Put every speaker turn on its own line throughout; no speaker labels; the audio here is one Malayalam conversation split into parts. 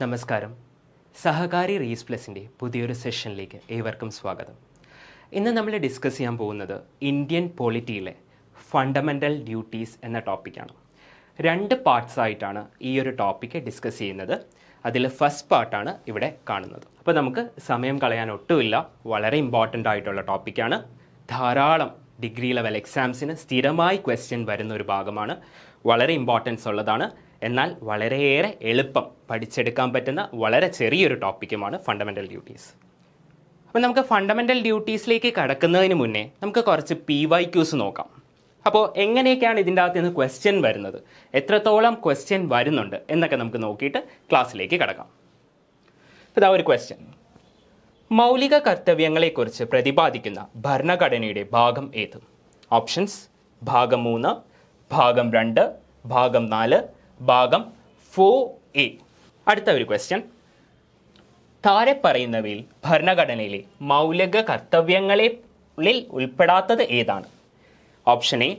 നമസ്കാരം. സഹകാരി റീസ് പ്ലസിൻ്റെ പുതിയൊരു സെഷനിലേക്ക് ഏവർക്കും സ്വാഗതം. ഇന്ന് നമ്മൾ ഡിസ്കസ് ചെയ്യാൻ പോകുന്നത് ഇന്ത്യൻ പോളിറ്റിയിലെ ഫണ്ടമെൻ്റൽ ഡ്യൂട്ടീസ് എന്ന ടോപ്പിക്കാണ്. 2 പാർട്സായിട്ടാണ് ഈ ഒരു ടോപ്പിക്ക് ഡിസ്കസ് ചെയ്യുന്നത്. അതിൽ ഫസ്റ്റ് പാർട്ടാണ് ഇവിടെ കാണുന്നത്. അപ്പോൾ നമുക്ക് സമയം കളയാൻ ഒട്ടുമില്ല. വളരെ ഇമ്പോർട്ടൻ്റ് ആയിട്ടുള്ള ടോപ്പിക്കാണ്. ധാരാളം ഡിഗ്രി ലെവൽ എക്സാംസിന് സ്ഥിരമായി ക്വസ്റ്റ്യൻ വരുന്ന ഒരു ഭാഗമാണ്. വളരെ ഇമ്പോർട്ടൻസ് ഉള്ളതാണ്. എന്നാൽ വളരെയേറെ എളുപ്പം പഠിച്ചെടുക്കാൻ പറ്റുന്ന വളരെ ചെറിയൊരു ടോപ്പിക്കുമാണ് ഫണ്ടമെൻ്റൽ ഡ്യൂട്ടീസ്. അപ്പോൾ നമുക്ക് ഫണ്ടമെൻ്റൽ ഡ്യൂട്ടീസിലേക്ക് കടക്കുന്നതിന് മുന്നേ നമുക്ക് കുറച്ച് PYQs നോക്കാം. അപ്പോൾ എങ്ങനെയൊക്കെയാണ് ഇതിൻ്റെ അകത്ത് നിന്ന് ക്വസ്റ്റ്യൻ വരുന്നത്, എത്രത്തോളം ക്വസ്റ്റ്യൻ വരുന്നുണ്ട് എന്നൊക്കെ നമുക്ക് നോക്കിയിട്ട് ക്ലാസ്സിലേക്ക് കടക്കാം. ഇതാ ഒരു ക്വസ്റ്റ്യൻ. മൗലിക കർത്തവ്യങ്ങളെക്കുറിച്ച് പ്രതിപാദിക്കുന്ന ഭരണഘടനയുടെ ഭാഗം ഏത്? ഓപ്ഷൻസ്: ഭാഗം 3, ഭാഗം 2, ഭാഗം 4, ഭാഗം 4A. അടുത്ത ഒരു ക്വസ്റ്റ്യൻ. താഴെ പറയുന്നവയിൽ ഭരണഘടനയിലെ മൗലിക കർത്തവ്യങ്ങളിൽ ഉൾപ്പെടാത്തത് ഏതാണ്? ഓപ്ഷൻ എ,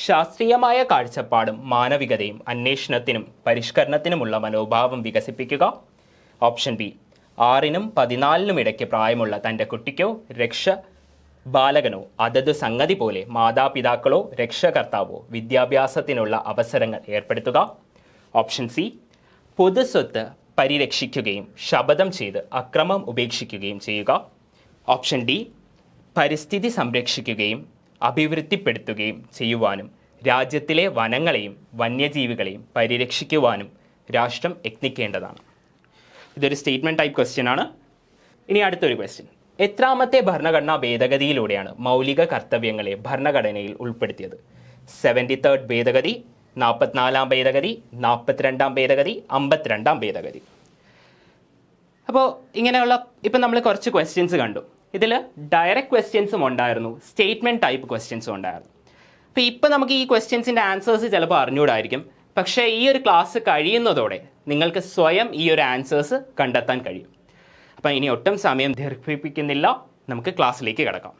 ശാസ്ത്രീയമായ കാഴ്ചപ്പാടും മാനവികതയും അന്വേഷണത്തിനും പരിഷ്കരണത്തിനുമുള്ള മനോഭാവം വികസിപ്പിക്കുക. ഓപ്ഷൻ ബി, 6നും 14നും ഇടയ്ക്ക് പ്രായമുള്ള തൻ്റെ കുട്ടിക്കോ ബാലകനോ അതത് സംഗതി പോലെ മാതാപിതാക്കളോ രക്ഷകർത്താവോ വിദ്യാഭ്യാസത്തിനുള്ള അവസരങ്ങൾ ഏർപ്പെടുത്തുക. ഓപ്ഷൻ സി, പൊതുസ്വത്ത് പരിരക്ഷിക്കുകയും ശപഥം ചെയ്ത് അക്രമം ഉപേക്ഷിക്കുകയും ചെയ്യുക. ഓപ്ഷൻ ഡി, പരിസ്ഥിതി സംരക്ഷിക്കുകയും അഭിവൃദ്ധിപ്പെടുത്തുകയും ചെയ്യുവാനും രാജ്യത്തിലെ വനങ്ങളെയും വന്യജീവികളെയും പരിരക്ഷിക്കുവാനും രാഷ്ട്രം യത്നിക്കേണ്ടതാണ്. ഇതൊരു സ്റ്റേറ്റ്മെൻറ്റ് ടൈപ്പ് ക്വസ്റ്റ്യൻ ആണ്. ഇനി അടുത്തൊരു ക്വസ്റ്റ്യൻ. എത്രാമത്തെ ഭരണഘടനാ ഭേദഗതിയിലൂടെയാണ് മൗലിക കർത്തവ്യങ്ങളെ ഭരണഘടനയിൽ ഉൾപ്പെടുത്തിയത്? 73rd ഭേദഗതി, 44ാം ഭേദഗതി, 42ാം ഭേദഗതി, 52ാം ഭേദഗതി. അപ്പോൾ ഇങ്ങനെയുള്ള ഇപ്പം നമ്മൾ കുറച്ച് ക്വസ്റ്റ്യൻസ് കണ്ടു. ഇതിൽ ഡയറക്റ്റ് ക്വസ്റ്റ്യൻസും ഉണ്ടായിരുന്നു, സ്റ്റേറ്റ്മെൻറ്റ് ടൈപ്പ് ക്വസ്റ്റ്യൻസും ഉണ്ടായിരുന്നു. അപ്പോൾ ഇപ്പം നമുക്ക് ഈ ക്വസ്റ്റ്യൻസിൻ്റെ ആൻസേഴ്സ് ചിലപ്പോൾ അറിഞ്ഞുകൂടായിരിക്കും. പക്ഷേ ഈ ഒരു ക്ലാസ് കഴിയുന്നതോടെ നിങ്ങൾക്ക് സ്വയം ഈ ഒരു ആൻസേഴ്സ് കണ്ടെത്താൻ കഴിയും. അപ്പം ഇനി ഒട്ടും സമയം ദീർഘിപ്പിക്കുന്നില്ല, നമുക്ക് ക്ലാസ്സിലേക്ക് കിടക്കാം.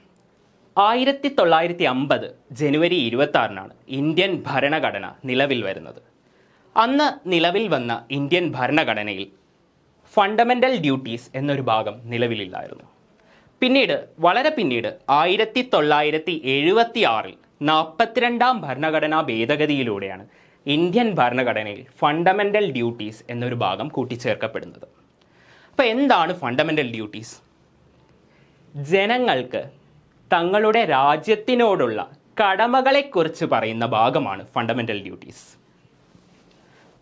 1950 ജനുവരി 26-നാണ് ഇന്ത്യൻ ഭരണഘടന നിലവിൽ വരുന്നത്. അന്ന് നിലവിൽ വന്ന ഇന്ത്യൻ ഭരണഘടനയിൽ ഫണ്ടമെൻ്റൽ ഡ്യൂട്ടീസ് എന്നൊരു ഭാഗം നിലവിലില്ലായിരുന്നു. വളരെ പിന്നീട് 1976-ൽ 42ാം ഭരണഘടനാ ഭേദഗതിയിലൂടെയാണ് ഇന്ത്യൻ ഭരണഘടനയിൽ ഫണ്ടമെൻ്റൽ ഡ്യൂട്ടീസ് എന്നൊരു ഭാഗം കൂട്ടിച്ചേർക്കപ്പെടുന്നത്. അപ്പോൾ എന്താണ് ഫണ്ടമെൻ്റൽ ഡ്യൂട്ടീസ്? ജനങ്ങൾക്ക് തങ്ങളുടെ രാജ്യത്തിനോടുള്ള കടമകളെക്കുറിച്ച് പറയുന്ന ഭാഗമാണ് fundamental duties.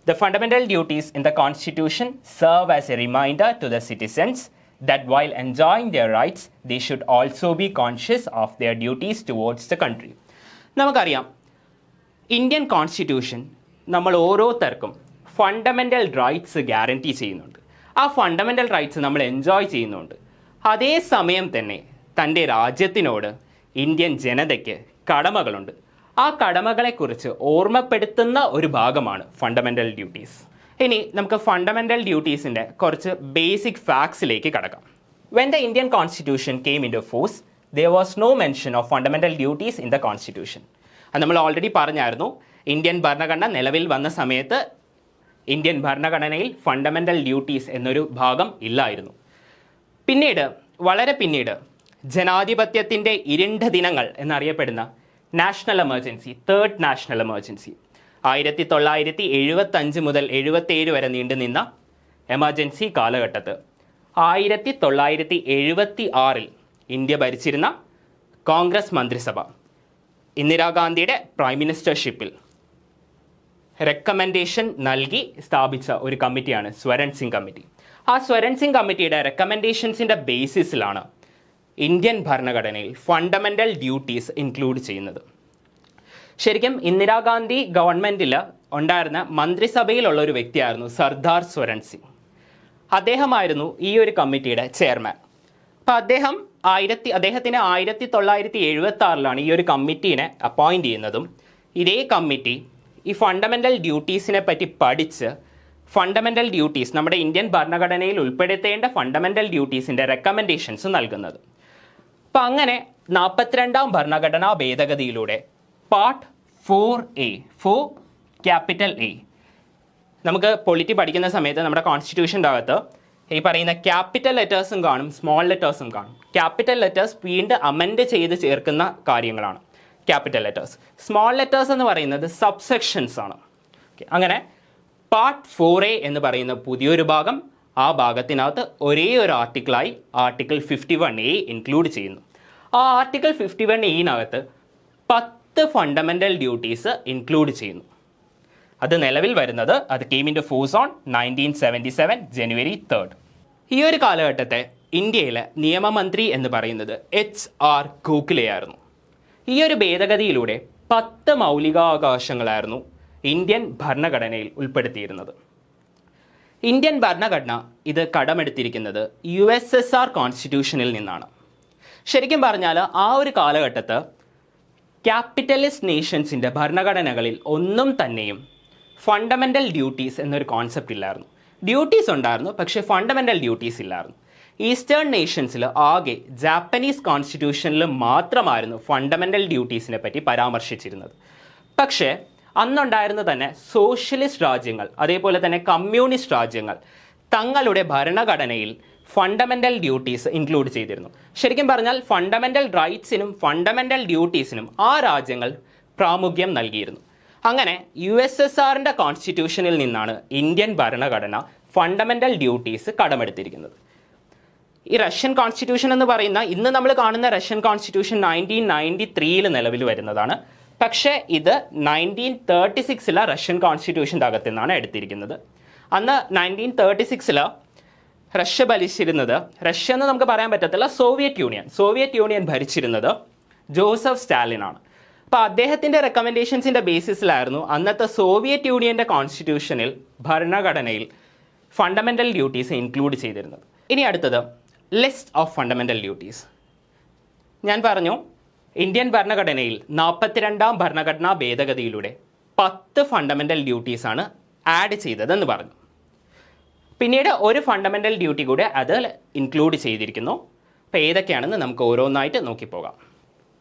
The fundamental duties in the Constitution serve as a reminder to the citizens that while enjoying their rights, they should also be conscious of their duties towards the country. നമുക്കറിയാം, ഇന്ത്യൻ കോൺസ്റ്റിറ്റ്യൂഷൻ നമ്മൾ ഓരോരുത്തർക്കും ഫണ്ടമെൻ്റൽ റൈറ്റ്സ് ഗ്യാരണ്ടി ചെയ്യുന്നുണ്ട്. ആ ഫണ്ടമെൻ്റൽ റൈറ്റ്സ് നമ്മൾ എൻജോയ് ചെയ്യുന്നുണ്ട്. അതേസമയം തന്നെ തൻ്റെ രാജ്യത്തിനോട് ഇന്ത്യൻ ജനതയ്ക്ക് കടമകളുണ്ട്. ആ കടമകളെക്കുറിച്ച് ഓർമ്മപ്പെടുത്തുന്ന ഒരു ഭാഗമാണ് ഫണ്ടമെൻ്റൽ ഡ്യൂട്ടീസ്. ഇനി നമുക്ക് ഫണ്ടമെൻ്റൽ ഡ്യൂട്ടീസിൻ്റെ കുറച്ച് ബേസിക് ഫാക്ട്സിലേക്ക് കടക്കാം. When the Indian Constitution came into force, there was no mention of fundamental duties in the Constitution. അത് നമ്മൾ ഓൾറെഡി പറഞ്ഞായിരുന്നു. ഇന്ത്യൻ ഭരണഘടന നിലവിൽ വന്ന സമയത്ത് ഇന്ത്യൻ ഭരണഘടനയിൽ ഫണ്ടമെൻ്റൽ ഡ്യൂട്ടീസ് എന്നൊരു ഭാഗം ഇല്ലായിരുന്നു. വളരെ പിന്നീട് ജനാധിപത്യത്തിൻ്റെ ഇരുണ്ട ദിനങ്ങൾ എന്നറിയപ്പെടുന്ന national emergency, third national emergency, 1975 മുതൽ 77 വരെ നീണ്ടുനിന്ന എമർജൻസി കാലഘട്ടത്ത് 1976-ൽ ഇന്ത്യ ഭരിച്ചിരുന്ന കോൺഗ്രസ് മന്ത്രിസഭ ഇന്ദിരാഗാന്ധിയുടെ പ്രൈം മിനിസ്റ്റർഷിപ്പിൽ റെക്കമെൻഡേഷൻ നൽകി സ്ഥാപിച്ച ഒരു കമ്മിറ്റിയാണ് സ്വരൺ സിംഗ് കമ്മിറ്റി. ആ സ്വരൺ സിംഗ് കമ്മിറ്റിയുടെ റെക്കമെൻഡേഷൻസിൻ്റെ ബേസിസിലാണ് ഇന്ത്യൻ ഭരണഘടനയിൽ ഫണ്ടമെൻ്റൽ ഡ്യൂട്ടീസ് ഇൻക്ലൂഡ് ചെയ്യുന്നത്. ശരിക്കും ഇന്ദിരാഗാന്ധി ഗവൺമെൻറ്റിൽ ഉണ്ടായിരുന്ന മന്ത്രിസഭയിലുള്ള ഒരു വ്യക്തിയായിരുന്നു സർദാർ സ്വരൺ സിംഗ്. അദ്ദേഹമായിരുന്നു ഈ ഒരു കമ്മിറ്റിയുടെ ചെയർമാൻ. അപ്പോൾ അദ്ദേഹത്തിന് 1976-ലാണ് ഈ ഒരു കമ്മിറ്റീനെ അപ്പോയിൻ്റ് ചെയ്യുന്നതും. ഇതേ കമ്മിറ്റി ഈ ഫണ്ടമെൻ്റൽ ഡ്യൂട്ടീസിനെ പറ്റി പഠിച്ച് ഫണ്ടമെൻ്റൽ ഡ്യൂട്ടീസ്, നമ്മുടെ ഇന്ത്യൻ ഭരണഘടനയിൽ ഉൾപ്പെടുത്തേണ്ട ഫണ്ടമെൻ്റൽ ഡ്യൂട്ടീസിൻ്റെ റെക്കമെൻഡേഷൻസ് നൽകുന്നത്. അപ്പം അങ്ങനെ 42ാം ഭരണഘടനാ ഭേദഗതിയിലൂടെ പാർട്ട് 4A, 4 ക്യാപിറ്റൽ A, നമുക്ക് പൊളിറ്റി പഠിക്കുന്ന സമയത്ത് നമ്മുടെ കോൺസ്റ്റിറ്റ്യൂഷൻ്റെ അകത്ത് ഈ പറയുന്ന ക്യാപിറ്റൽ ലെറ്റേഴ്സും കാണും, സ്മോൾ ലെറ്റേഴ്സും കാണും. ക്യാപിറ്റൽ ലെറ്റേഴ്സ് വീണ്ടും അമെൻഡ് ചെയ്ത് ചേർക്കുന്ന കാര്യങ്ങളാണ് ക്യാപിറ്റൽ ലെറ്റേഴ്സ്. സ്മോൾ ലെറ്റേഴ്സ് എന്ന് പറയുന്നത് സബ്സെക്ഷൻസ് ആണ്. അങ്ങനെ പാർട്ട് 4A എന്ന് പറയുന്ന പുതിയൊരു ഭാഗം, ആ ഭാഗത്തിനകത്ത് ഒരേ ഒരു ആർട്ടിക്കിളായി ആർട്ടിക്കിൾ 51A ഇൻക്ലൂഡ് ചെയ്യുന്നു. ആ article 51A 10 fundamental duties include ചെയ്യുന്നു. അത് നിലവിൽ വരുന്നത് അത് came into force on 1977 January 3. ഈ ഒരു കാലഘട്ടത്തെ ഇന്ത്യയിലെ നിയമമന്ത്രി എന്ന് പറയുന്നത് HR ഗോഖലെ ആയിരുന്നു. ഈ ഒരു ഭേദഗതിയിലൂടെ 10 മൗലികാവകാശങ്ങളായിരുന്നു ഇന്ത്യൻ ഭരണഘടനയിൽ ഉൾപ്പെടുത്തിയിരുന്നത്. ഇന്ത്യൻ ഭരണഘടന ഇത് കടമെടുത്തിരിക്കുന്നത് USSR കോൺസ്റ്റിറ്റ്യൂഷനിൽ നിന്നാണ്. ശരിക്കും പറഞ്ഞാൽ ആ ഒരു കാലഘട്ടത്ത് ക്യാപിറ്റലിസ്റ്റ് നേഷൻസിൻ്റെ ഭരണഘടനകളിൽ ഒന്നും തന്നെയും ഫണ്ടമെൻ്റൽ ഡ്യൂട്ടീസ് എന്നൊരു കോൺസെപ്റ്റ് ഇല്ലായിരുന്നു. ഡ്യൂട്ടീസ് ഉണ്ടായിരുന്നു, പക്ഷേ ഫണ്ടമെൻ്റൽ ഡ്യൂട്ടീസ് ഇല്ലായിരുന്നു. ഈസ്റ്റേൺ നേഷൻസിൽ ആകെ ജാപ്പനീസ് കോൺസ്റ്റിറ്റ്യൂഷനിൽ മാത്രമായിരുന്നു ഫണ്ടമെൻ്റൽ ഡ്യൂട്ടീസിനെ പറ്റി പരാമർശിച്ചിരുന്നത്. പക്ഷേ അന്നുണ്ടായിരുന്ന തന്നെ സോഷ്യലിസ്റ്റ് രാജ്യങ്ങൾ, അതേപോലെ തന്നെ കമ്മ്യൂണിസ്റ്റ് രാജ്യങ്ങൾ തങ്ങളുടെ ഭരണഘടനയിൽ ഫണ്ടമെൻ്റൽ ഡ്യൂട്ടീസ് ഇൻക്ലൂഡ് ചെയ്തിരുന്നു. ശരിക്കും പറഞ്ഞാൽ ഫണ്ടമെൻ്റൽ റൈറ്റ്സിനും ഫണ്ടമെൻ്റൽ ഡ്യൂട്ടീസിനും ആ രാജ്യങ്ങൾ പ്രാമുഖ്യം നൽകിയിരുന്നു. അങ്ങനെ USSRൻ്റെ കോൺസ്റ്റിറ്റ്യൂഷനിൽ നിന്നാണ് ഇന്ത്യൻ ഭരണഘടന ഫണ്ടമെൻ്റൽ ഡ്യൂട്ടീസ് കടമെടുത്തിരിക്കുന്നത്. ഈ റഷ്യൻ കോൺസ്റ്റിറ്റ്യൂഷൻ എന്ന് പറയുന്ന ഇന്ന് നമ്മൾ കാണുന്ന റഷ്യൻ കോൺസ്റ്റിറ്റ്യൂഷൻ 1993 നിലവിൽ വരുന്നതാണ്. പക്ഷേ ഇത് 1936 റഷ്യൻ കോൺസ്റ്റിറ്റ്യൂഷൻ്റെ അകത്തു നിന്നാണ് എടുത്തിരിക്കുന്നത്. അന്ന് 1936 റഷ്യ ഭരിച്ചിരുന്നത്, റഷ്യ എന്ന് നമുക്ക് പറയാൻ പറ്റത്തില്ല, സോവിയറ്റ് യൂണിയൻ ഭരിച്ചിരുന്നത് ജോസഫ് സ്റ്റാലിനാണ്. അപ്പോൾ അദ്ദേഹത്തിൻ്റെ റെക്കമെൻഡേഷൻസിൻ്റെ ബേസിസിലായിരുന്നു അന്നത്തെ സോവിയറ്റ് യൂണിയൻ്റെ കോൺസ്റ്റിറ്റ്യൂഷനിൽ ഭരണഘടനയിൽ ഫണ്ടമെൻ്റൽ ഡ്യൂട്ടീസ് ഇൻക്ലൂഡ് ചെയ്തിരുന്നത്. ഇനി അടുത്തത് ലിസ്റ്റ് ഓഫ് ഫണ്ടമെൻ്റൽ ഡ്യൂട്ടീസ്. ഞാൻ പറഞ്ഞു ഇന്ത്യൻ ഭരണഘടനയിൽ 42ാം ഭരണഘടനാ ഭേദഗതിയിലൂടെ 10 ഫണ്ടമെൻ്റൽ ഡ്യൂട്ടീസാണ് ആഡ് ചെയ്തതെന്ന് പറഞ്ഞു. പിന്നീട് ഒരു ഫണ്ടമെൻ്റൽ ഡ്യൂട്ടി കൂടെ അത് ഇൻക്ലൂഡ് ചെയ്തിരിക്കുന്നു. അപ്പോൾ ഏതൊക്കെയാണെന്ന് നമുക്ക് ഓരോന്നായിട്ട് നോക്കിപ്പോകാം.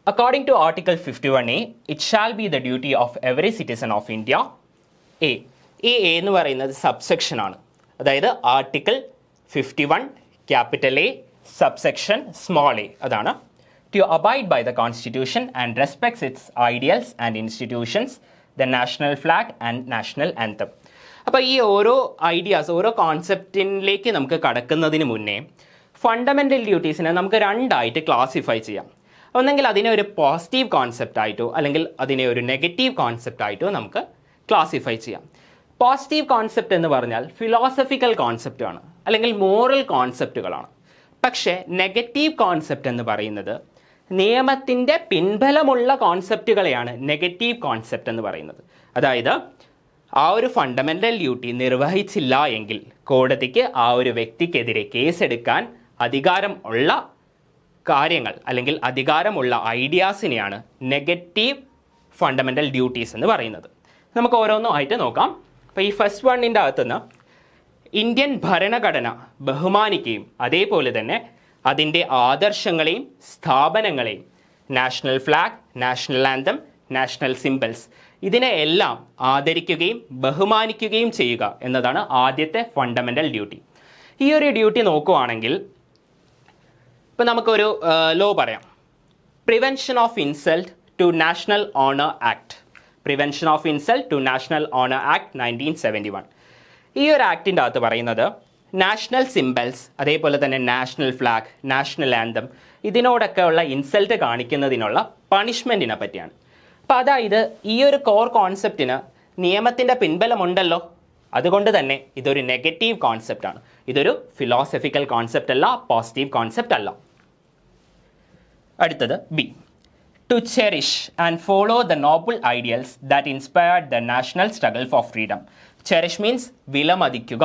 According to article 51A, it shall be the duty of every citizen of India A. ഈ എ എന്ന് പറയുന്നത് സബ്സെക്ഷനാണ്. അതായത് article 51 capital A subsection small a അതാണ്. To abide by the constitution and respects its ideals and institutions, the national flag and national anthem. അപ്പോൾ ഈ ഓരോ ഐഡിയാസ്, ഓരോ കോൺസെപ്റ്റിലേക്ക് നമുക്ക് കടക്കുന്നതിന് മുന്നേ ഫണ്ടമെൻ്റൽ ഡ്യൂട്ടീസിനെ നമുക്ക് രണ്ടായിട്ട് ക്ലാസിഫൈ ചെയ്യാം. ഒന്നെങ്കിൽ അതിനെ ഒരു പോസിറ്റീവ് കോൺസെപ്റ്റ് ആയിട്ടോ അല്ലെങ്കിൽ അതിനെ ഒരു നെഗറ്റീവ് കോൺസെപ്റ്റ് ആയിട്ടോ നമുക്ക് ക്ലാസിഫൈ ചെയ്യാം. പോസിറ്റീവ് കോൺസെപ്റ്റ് എന്ന് പറഞ്ഞാൽ ഫിലോസഫിക്കൽ കോൺസെപ്റ്റ് ആണ്, അല്ലെങ്കിൽ മോറൽ കോൺസെപ്റ്റുകളാണ്. പക്ഷേ നെഗറ്റീവ് കോൺസെപ്റ്റ് എന്ന് പറയുന്നത് നിയമത്തിൻ്റെ പിൻബലമുള്ള കോൺസെപ്റ്റുകളെയാണ് നെഗറ്റീവ് കോൺസെപ്റ്റ് എന്ന് പറയുന്നത്. അതായത് ആ ഒരു ഫണ്ടമെൻ്റൽ ഡ്യൂട്ടി നിർവഹിച്ചില്ല എങ്കിൽ കോടതിക്ക് ആ ഒരു വ്യക്തിക്കെതിരെ കേസെടുക്കാൻ അധികാരം ഉള്ള കാര്യങ്ങൾ അല്ലെങ്കിൽ അധികാരമുള്ള ഐഡിയാസിനെയാണ് നെഗറ്റീവ് ഫണ്ടമെൻ്റൽ ഡ്യൂട്ടീസ് എന്ന് പറയുന്നത്. നമുക്ക് ഓരോന്നുമായിട്ട് നോക്കാം. അപ്പോൾ ഈ ഫസ്റ്റ് വണ്ണിൻ്റെ അകത്തുനിന്ന് ഇന്ത്യൻ ഭരണഘടന ബഹുമാനിക്കുകയും അതേപോലെ തന്നെ അതിൻ്റെ ആദർശങ്ങളെയും സ്ഥാപനങ്ങളെയും, national flag, national anthem, national symbols, ഇതിനെ എല്ലാം ആദരിക്കുകയും ബഹുമാനിക്കുകയും ചെയ്യുക എന്നതാണ് ആദ്യത്തെ ഫണ്ടമെൻ്റൽ ഡ്യൂട്ടി. ഈ ഒരു ഡ്യൂട്ടി നോക്കുവാണെങ്കിൽ ഇപ്പം നമുക്കൊരു ലോ പറയാം. Prevention of insult to national honour act. Prevention of insult to national honour act 1971. ഈ ഒരു ആക്ടിൻ്റെ അകത്ത് പറയുന്നത് നാഷണൽ സിംബൽസ്, അതേപോലെ തന്നെ നാഷണൽ ഫ്ലാഗ്, നാഷണൽ ആന്തം, ഇതിനോടൊക്കെ ഉള്ള ഇൻസൾട്ട് കാണിക്കുന്നതിനുള്ള പണിഷ്മെൻറ്റിനെ പറ്റിയാണ്. അപ്പോൾ അതായത് ഈ ഒരു കോർ കോൺസെപ്റ്റിന് നിയമത്തിൻ്റെ പിൻബലമുണ്ടല്ലോ, അതുകൊണ്ട് തന്നെ ഇതൊരു നെഗറ്റീവ് കോൺസെപ്റ്റാണ്. ഇതൊരു ഫിലോസഫിക്കൽ കോൺസെപ്റ്റ് അല്ല, പോസിറ്റീവ് കോൺസെപ്റ്റ് അല്ല. അടുത്തത് B. To cherish and follow the noble ideals that inspired the national struggle for freedom. Cherish means വിലമതിക്കുക.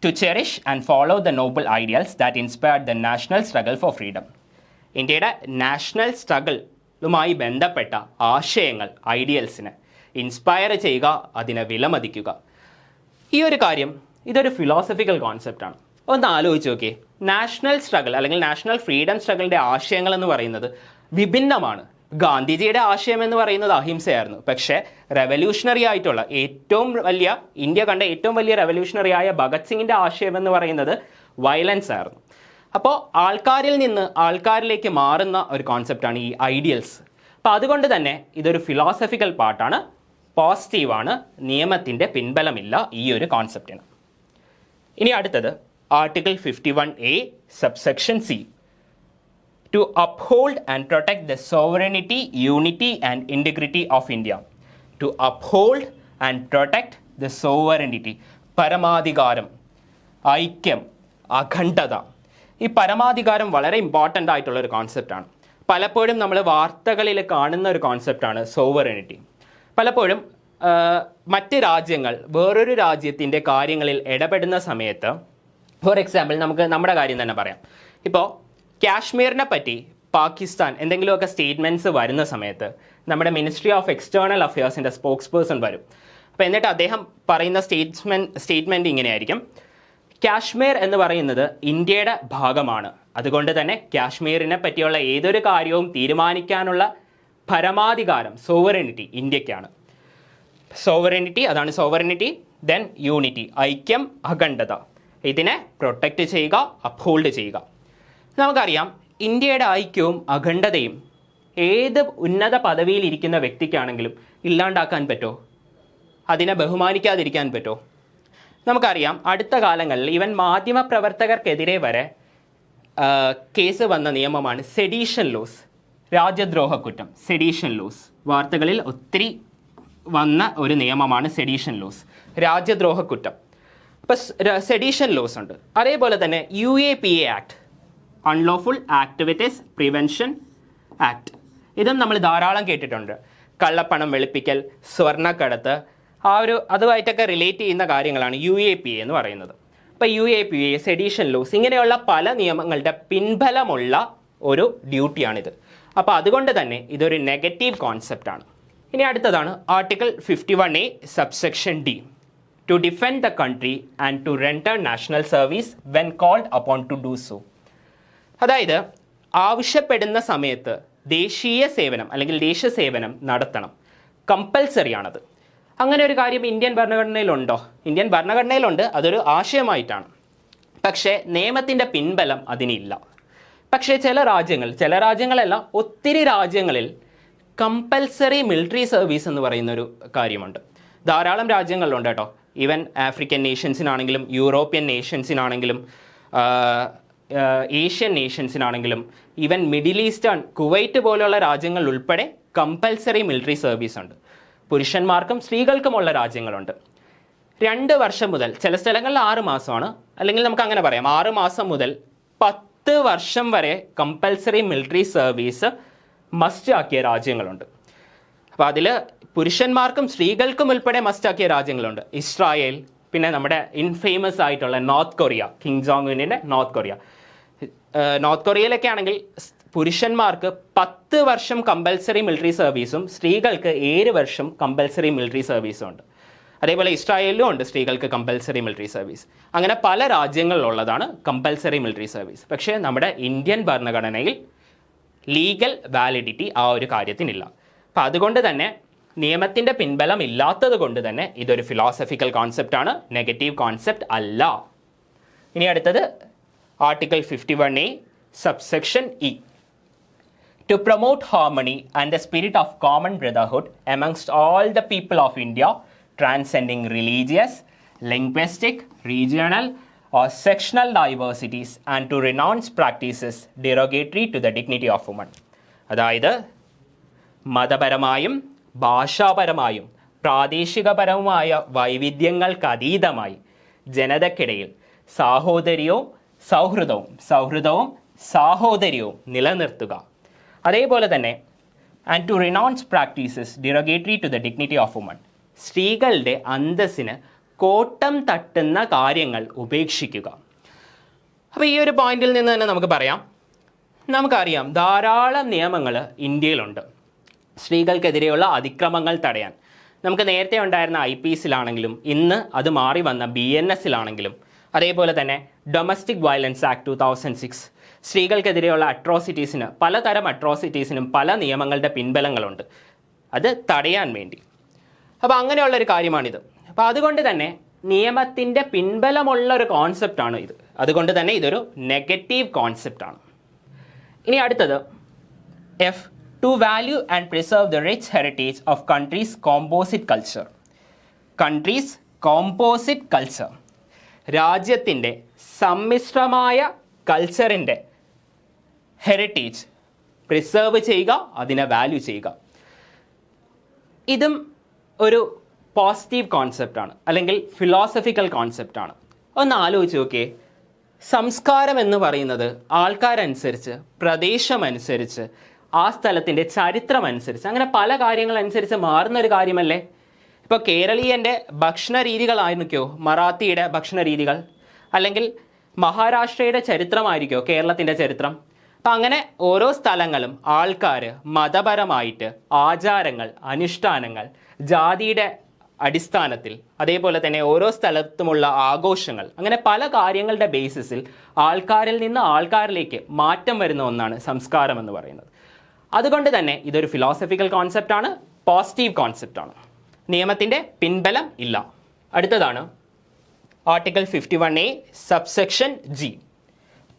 To cherish and follow the noble ideals that inspired the national struggle for freedom. ഇന്ത്യയുടെ നാഷണൽ സ്ട്രഗിളുമായി ബന്ധപ്പെട്ട ആശയങ്ങൾ, ഐഡിയൽസിനെ ഇൻസ്പയർ ചെയ്യുക, അതിനെ വിലമതിക്കുക. ഈ ഒരു കാര്യം ഇതൊരു ഫിലോസഫിക്കൽ കോൺസെപ്റ്റാണ്. ഒന്ന് ആലോചിച്ച് നോക്കിയേ. നാഷണൽ സ്ട്രഗിൾ അല്ലെങ്കിൽ നാഷണൽ ഫ്രീഡം സ്ട്രഗിളിൻ്റെ ആശയങ്ങൾ എന്ന് പറയുന്നത് വിഭിന്നമാണ്. ഗാന്ധിജിയുടെ ആശയം എന്ന് പറയുന്നത് അഹിംസയായിരുന്നു. പക്ഷേ റെവല്യൂഷണറി ആയിട്ടുള്ള ഇന്ത്യ കണ്ട ഏറ്റവും വലിയ റെവല്യൂഷണറി ആയ ഭഗത് സിംഗിൻ്റെ ആശയം എന്ന് പറയുന്നത് വയലൻസ് ആയിരുന്നു. അപ്പോൾ ആൾക്കാരിൽ നിന്ന് ആൾക്കാരിലേക്ക് മാറുന്ന ഒരു കോൺസെപ്റ്റാണ് ഈ ഐഡിയൽസ്. അപ്പോൾ അതുകൊണ്ട് തന്നെ ഇതൊരു ഫിലോസഫിക്കൽ പാർട്ടാണ്, പോസിറ്റീവാണ്, നിയമത്തിൻ്റെ പിൻബലമില്ല ഈ ഒരു കോൺസെപ്റ്റിന്. ഇനി അടുത്തത് article 51A subsection C. To uphold and protect the sovereignty, unity and integrity of India. To uphold and protect the sovereignty. പരമാധികാരം, ഐക്യം, അഖണ്ഡത. ഈ പരമാധികാരം വളരെ ഇമ്പോർട്ടൻ്റ് ആയിട്ടുള്ള ഒരു കോൺസെപ്റ്റാണ്. പലപ്പോഴും നമ്മൾ വാർത്തകളിൽ കാണുന്ന ഒരു കോൺസെപ്റ്റാണ് സോവറിനിറ്റി. പലപ്പോഴും മറ്റ് രാജ്യങ്ങൾ വേറൊരു രാജ്യത്തിൻ്റെ കാര്യങ്ങളിൽ ഇടപെടുന്ന സമയത്ത്, ഫോർ എക്സാമ്പിൾ നമുക്ക് നമ്മുടെ കാര്യം തന്നെ പറയാം. ഇപ്പോൾ കാശ്മീരിനെ പറ്റി പാകിസ്ഥാൻ എന്തെങ്കിലുമൊക്കെ സ്റ്റേറ്റ്മെൻറ്റ്സ് വരുന്ന സമയത്ത് നമ്മുടെ മിനിസ്ട്രി ഓഫ് എക്സ്റ്റേണൽ അഫയേഴ്സിൻ്റെ സ്പോക്സ് പേഴ്സൺ വരും. അപ്പോൾ എന്നിട്ട് അദ്ദേഹം പറയുന്ന സ്റ്റേറ്റ്മെൻറ്റ് ഇങ്ങനെയായിരിക്കും: കാശ്മീർ എന്ന് പറയുന്നത് ഇന്ത്യയുടെ ഭാഗമാണ്, അതുകൊണ്ട് തന്നെ കാശ്മീരിനെ പറ്റിയുള്ള ഏതൊരു കാര്യവും തീരുമാനിക്കാനുള്ള പരമാധികാരം, സോവറിനിറ്റി ഇന്ത്യക്കാണ്. സോവറിനിറ്റി, അതാണ് സോവറിനിറ്റി. ദെൻ യൂണിറ്റി, ഐക്യം, അഖണ്ഡത. ഇതിനെ പ്രൊട്ടക്റ്റ് ചെയ്യുക, അപ്ഹോൾഡ് ചെയ്യുക. നമുക്കറിയാം ഇന്ത്യയുടെ ഐക്യവും അഖണ്ഡതയും ഏത് ഉന്നത പദവിയിലിരിക്കുന്ന വ്യക്തിക്കാണെങ്കിലും ഇല്ലാണ്ടാക്കാൻ പറ്റുമോ? അതിനെ ബഹുമാനിക്കാതിരിക്കാൻ പറ്റുമോ? നമുക്കറിയാം അടുത്ത കാലങ്ങളിൽ ഈവൻ മാധ്യമപ്രവർത്തകർക്കെതിരെ വരെ കേസ് വന്ന നിയമമാണ് സെഡീഷൻ ലോസ്, രാജ്യദ്രോഹ കുറ്റം. സെഡീഷൻ ലോസ് വാർത്തകളിൽ ഒത്തിരി വന്ന ഒരു നിയമമാണ് സെഡീഷൻ ലോസ്, രാജ്യദ്രോഹ കുറ്റം. അപ്പം സെഡീഷൻ ലോസ് ഉണ്ട്. അതേപോലെ തന്നെ UAPA act, unlawful activities prevention act, ഇതും നമ്മൾ ധാരാളം കേട്ടിട്ടുണ്ട്. കള്ളപ്പണം വെളുപ്പിക്കൽ, സ്വർണ്ണക്കടത്ത്, അതുമായിട്ടൊക്കെ റിലേറ്റ് ചെയ്യുന്ന കാര്യങ്ങളാണ് UAPA എന്ന് പറയുന്നത്. അപ്പോൾ UAPA, സെഡീഷൻ ലോസ്, ഇങ്ങനെയുള്ള പല നിയമങ്ങളുടെ പിൻബലമുള്ള ഒരു ഡ്യൂട്ടിയാണിത്. അപ്പോൾ അതുകൊണ്ട് തന്നെ ഇതൊരു നെഗറ്റീവ് കോൺസെപ്റ്റാണ്. ഇനി അടുത്തതാണ് article 51A subsection D. To defend the country and to render national service when called upon to do so. അതായത് ആവശ്യപ്പെടുന്ന സമയത്ത് ദേശീയ സേവനം അല്ലെങ്കിൽ ദേശസേവനം നടത്തണം, കമ്പൽസറി ആണത്. അങ്ങനെ ഒരു കാര്യം ഇന്ത്യൻ ഭരണഘടനയിലുണ്ടോ? ഇന്ത്യൻ ഭരണഘടനയിലുണ്ട്, അതൊരു ആശയമായിട്ടാണ്. പക്ഷേ നിയമത്തിൻ്റെ പിൻബലം അതിനില്ല. പക്ഷേ ചില രാജ്യങ്ങളല്ല, ഒത്തിരി രാജ്യങ്ങളിൽ കമ്പൽസറി മിലിറ്ററി സർവീസ് എന്ന് പറയുന്നൊരു കാര്യമുണ്ട്. ധാരാളം രാജ്യങ്ങളിലുണ്ട് കേട്ടോ. ഈവൻ ആഫ്രിക്കൻ നേഷൻസിനാണെങ്കിലും യൂറോപ്യൻ നേഷൻസിനാണെങ്കിലും ഏഷ്യൻ നേഷൻസിനാണെങ്കിലും ഈവൻ മിഡിൽ ഈസ്റ്റേൺ, കുവൈറ്റ് പോലെയുള്ള രാജ്യങ്ങൾ ഉൾപ്പെടെ കമ്പൽസറി മിലിറ്ററി സർവീസ് ഉണ്ട്. പുരുഷന്മാർക്കും സ്ത്രീകൾക്കുമുള്ള രാജ്യങ്ങളുണ്ട്. 2 വർഷം മുതൽ, ചില സ്ഥലങ്ങളിൽ 6 മാസമാണ്, അല്ലെങ്കിൽ നമുക്ക് അങ്ങനെ പറയാം 6 മാസം മുതൽ 10 വർഷം വരെ കമ്പൽസറി മിലിറ്ററി സർവീസ് മസ്റ്റ് ആക്കിയ രാജ്യങ്ങളുണ്ട്. അപ്പോൾ അതിൽ പുരുഷന്മാർക്കും സ്ത്രീകൾക്കും ഉൾപ്പെടെ മസ്റ്റ് ആക്കിയ രാജ്യങ്ങളുണ്ട്. ഇസ്രായേൽ, പിന്നെ നമ്മുടെ ഇൻഫേമസ് ആയിട്ടുള്ള നോർത്ത് കൊറിയ, കിങ് ജോങ് ഉന്നിൻ്റെ നോർത്ത് കൊറിയ. നോർത്ത് കൊറിയയിലൊക്കെ ആണെങ്കിൽ പുരുഷന്മാർക്ക് 10 വർഷം കമ്പൽസറി മിലിറ്ററി സർവീസും സ്ത്രീകൾക്ക് 7 വർഷം കമ്പൽസറി മിലിറ്ററി സർവീസും ഉണ്ട്. അതേപോലെ ഇസ്രായേലിലും ഉണ്ട് സ്ത്രീകൾക്ക് കമ്പൽസറി മിലിറ്ററി സർവീസ്. അങ്ങനെ പല രാജ്യങ്ങളിലുള്ളതാണ് കമ്പൽസറി മിലിറ്ററി സർവീസ്. പക്ഷേ നമ്മുടെ ഇന്ത്യൻ ഭരണഘടനയിൽ ലീഗൽ വാലിഡിറ്റി ആ ഒരു കാര്യത്തിനില്ല. അപ്പം അതുകൊണ്ട് തന്നെ നിയമത്തിൻ്റെ പിൻബലം ഇല്ലാത്തത് കൊണ്ട് തന്നെ ഇതൊരു ഫിലോസഫിക്കൽ കോൺസെപ്റ്റാണ്, നെഗറ്റീവ് കോൺസെപ്റ്റ് അല്ല. ഇനി അടുത്തത് article 51A subsection E. To promote harmony and the spirit of common brotherhood amongst all the people of India, transcending religious, linguistic, regional or sectional diversities, and to renounce practices derogatory to the dignity of woman. അതായത് മതപരമായും ഭാഷാപരമായും പ്രാദേശികപരവുമായ വൈവിധ്യങ്ങൾക്കതീതമായി ജനതയ്ക്കിടയിൽ സൗഹൃദവും സാഹോദര്യവും നിലനിർത്തുക. അതേപോലെ തന്നെ and to renounce practices derogatory to the dignity of woman, സ്ത്രീകളുടെ അന്തസ്സിന് കോട്ടം തട്ടുന്ന കാര്യങ്ങൾ ഉപേക്ഷിക്കുക. അപ്പോൾ ഈ ഒരു പോയിന്റിൽ നിന്ന് തന്നെ നമുക്കറിയാം ധാരാളം നിയമങ്ങൾ ഇന്ത്യയിലുണ്ട് സ്ത്രീകൾക്കെതിരെയുള്ള അതിക്രമങ്ങൾ തടയാൻ. നമുക്ക് നേരത്തെ ഉണ്ടായിരുന്ന IPCലാണെങ്കിലും ഇന്ന് അത് മാറി വന്ന BNSലാണെങ്കിലും അതേപോലെ തന്നെ ഡൊമസ്റ്റിക് വയലൻസ് ആക്ട് 2006, സ്ത്രീകൾക്കെതിരെയുള്ള അട്രോസിറ്റീസിന്, പലതരം അട്രോസിറ്റീസിനും പല നിയമങ്ങളുടെ പിൻബലങ്ങളുണ്ട് അത് തടയാൻ വേണ്ടി. അപ്പോൾ അങ്ങനെയുള്ളൊരു കാര്യമാണിത്. അപ്പോൾ അതുകൊണ്ട് തന്നെ നിയമത്തിൻ്റെ പിൻബലമുള്ള ഒരു കോൺസെപ്റ്റാണ് ഇത്. അതുകൊണ്ട് തന്നെ ഇതൊരു നെഗറ്റീവ് കോൺസെപ്റ്റാണ്. ഇനി അടുത്തത് F, to value and preserve the rich heritage of country's composite culture. Country's composite culture, രാജ്യത്തിൻ്റെ സമ്മിശ്രമായ കൾച്ചറിൻ്റെ ഹെറിറ്റേജ് പ്രിസർവ് ചെയ്യുക, അതിനെ വാല്യൂ ചെയ്യുക. ഇതും ഒരു പോസിറ്റീവ് കോൺസെപ്റ്റാണ്, അല്ലെങ്കിൽ ഫിലോസഫിക്കൽ കോൺസെപ്റ്റാണ്. ഒന്ന് ആലോചിച്ച് നോക്കിയേ, സംസ്കാരം എന്ന് പറയുന്നത് ആൾക്കാരനുസരിച്ച്, പ്രദേശമനുസരിച്ച്, ആ സ്ഥലത്തിൻ്റെ ചരിത്രം അനുസരിച്ച്, അങ്ങനെ പല കാര്യങ്ങളനുസരിച്ച് മാറുന്നൊരു കാര്യമല്ലേ. ഇപ്പോൾ കേരളീയൻ്റെ ഭക്ഷണ രീതികളായിരിക്കോ മറാത്തിയുടെ ഭക്ഷണ രീതികൾ, അല്ലെങ്കിൽ മഹാരാഷ്ട്രയുടെ ചരിത്രമായിരിക്കോ കേരളത്തിൻ്റെ ചരിത്രം. അപ്പം അങ്ങനെ ഓരോ സ്ഥലങ്ങളും ആൾക്കാർ മതപരമായിട്ട് ആചാരങ്ങൾ, അനുഷ്ഠാനങ്ങൾ, ജാതിയുടെ അടിസ്ഥാനത്തിൽ, അതേപോലെ തന്നെ ഓരോ സ്ഥലത്തുമുള്ള ആഘോഷങ്ങൾ, അങ്ങനെ പല കാര്യങ്ങളുടെ ബേസിസിൽ ആൾക്കാരിൽ നിന്ന് ആൾക്കാരിലേക്ക് മാറ്റം വരുന്ന ഒന്നാണ് സംസ്കാരം എന്ന് പറയുന്നത്. അതുകൊണ്ട് തന്നെ ഇതൊരു ഫിലോസഫിക്കൽ കോൺസെപ്റ്റാണ്, പോസിറ്റീവ് കോൺസെപ്റ്റാണ്. നിയമത്തിൻ്റെ പിൻബലം ഇല്ല. അടുത്തതാണ് article 51A subsection G.